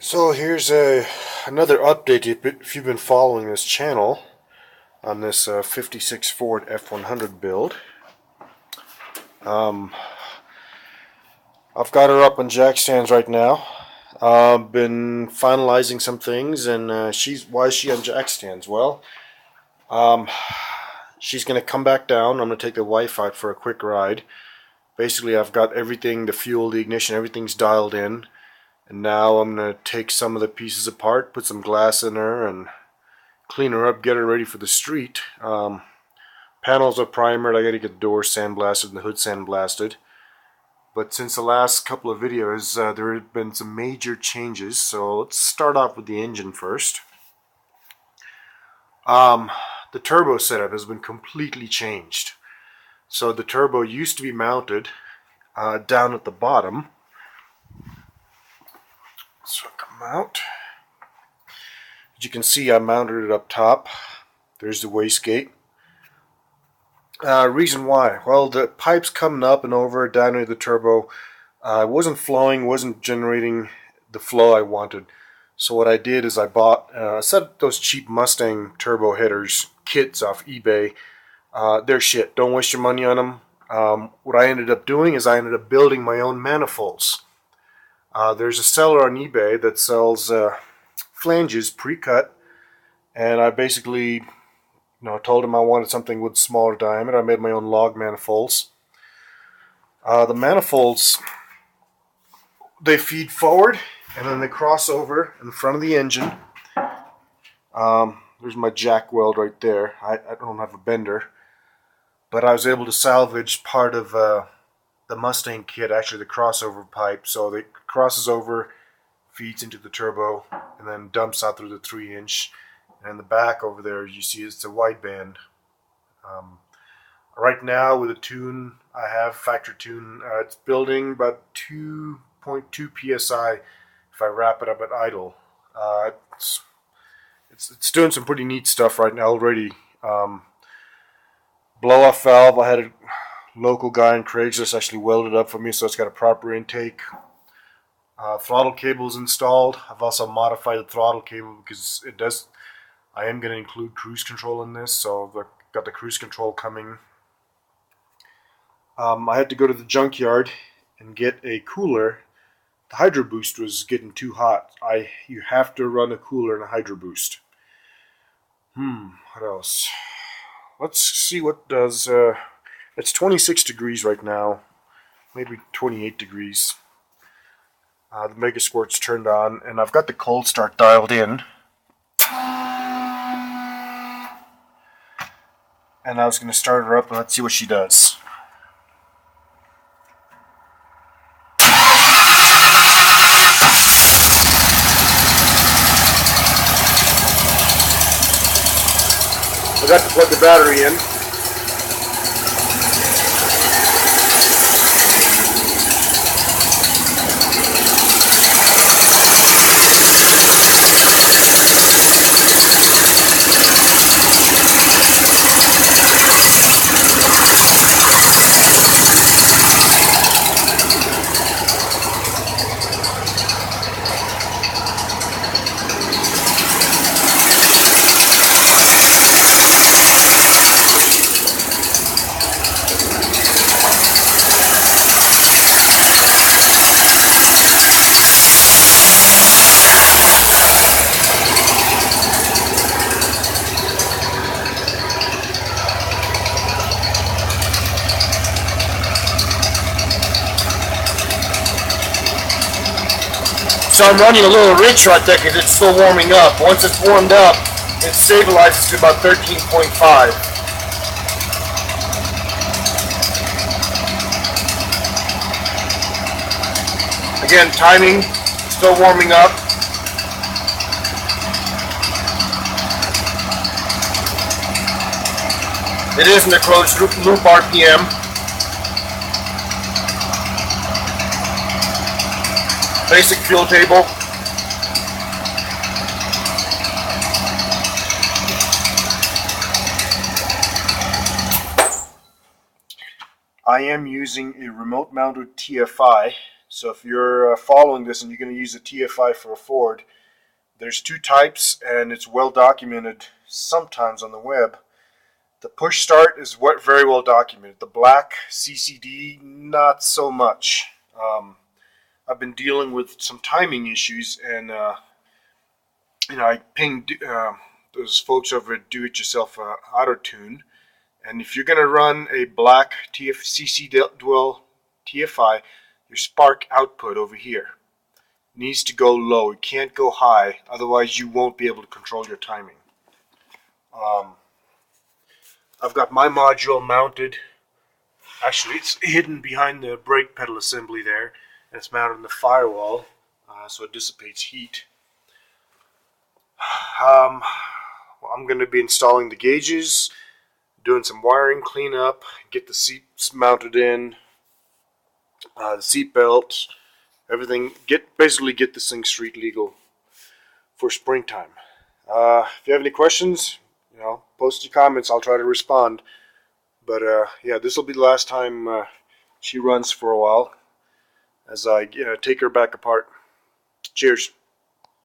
So here's another update if you've been following this channel on this 56 Ford F100 build. I've got her up on jack stands right now. I've been finalizing some things, and why is she on jack stands? Well, she's going to come back down. I'm going to take the wife out for a quick ride. Basically, I've got everything, the fuel, the ignition, everything's dialed in. And now I'm going to take some of the pieces apart, put some glass in her, and clean her up, get her ready for the street. Panels are primered. I got to get the doors sandblasted and the hood sandblasted. But since the last couple of videos, there have been some major changes. So let's start off with the engine first. The turbo setup has been completely changed. So the turbo used to be mounted down at the bottom. So come out. As you can see, I mounted it up top. There's the wastegate. Reason why? Well, the pipe's coming up and over down into the turbo. It wasn't flowing, wasn't generating the flow I wanted. So what I did is I bought a set of those cheap Mustang turbo headers kits off eBay. They're shit. Don't waste your money on them. What I ended up doing is I ended up building my own manifolds. There's a seller on eBay that sells flanges pre-cut, and I basically told him I wanted something with smaller diameter. I made my own log manifolds. The manifolds, they feed forward and then they cross over in front of the engine. There's my jack weld right there. I don't have a bender, but I was able to salvage part of the Mustang kit, actually the crossover pipe, so it crosses over, feeds into the turbo, and then dumps out through the 3-inch. And in the back over there, you see it's a wideband. Right now with a tune I have, factory tune, it's building about 2.2 psi if I wrap it up at idle. It's doing some pretty neat stuff right now already. Blow off valve, I had a local guy in Craigslist actually welded up for me, so it's got a proper intake. Throttle cable is installed. I've also modified the throttle cable because I am going to include cruise control in this, so I've got the cruise control coming. I had to go to the junkyard and get a cooler. The Hydro Boost was getting too hot. You have to run a cooler in a Hydro Boost. What else? Let's see what does. It's 26 degrees right now, maybe 28 degrees. The Microsquirt's turned on, and I've got the cold start dialed in. And I was going to start her up, and let's see what she does. I got to plug the battery in. So I'm running a little rich right there because it's still warming up. Once it's warmed up, it stabilizes to about 13.5. Again, timing, still warming up. It isn't a closed loop RPM. Basic fuel table. I am using a remote mounted TFI So if you're following this and you're going to use a TFI for a Ford, there's two types, and it's well documented sometimes on the web. The push start is very well documented. The black CCD, not so much. I've been dealing with some timing issues, and I pinged those folks over at DIYAutotune, and if you're going to run a black CCD TFI, your spark output over here needs to go low. It can't go high, otherwise you won't be able to control your timing. I've got my module mounted. Actually, it's hidden behind the brake pedal assembly there, and it's mounted in the firewall, so it dissipates heat. Well, I'm going to be installing the gauges, doing some wiring cleanup, get the seats mounted in, the seat belts, everything. Basically get this thing street legal for springtime. If you have any questions, post your comments. I'll try to respond. But yeah, this will be the last time she runs for a while, as I take her back apart. Cheers.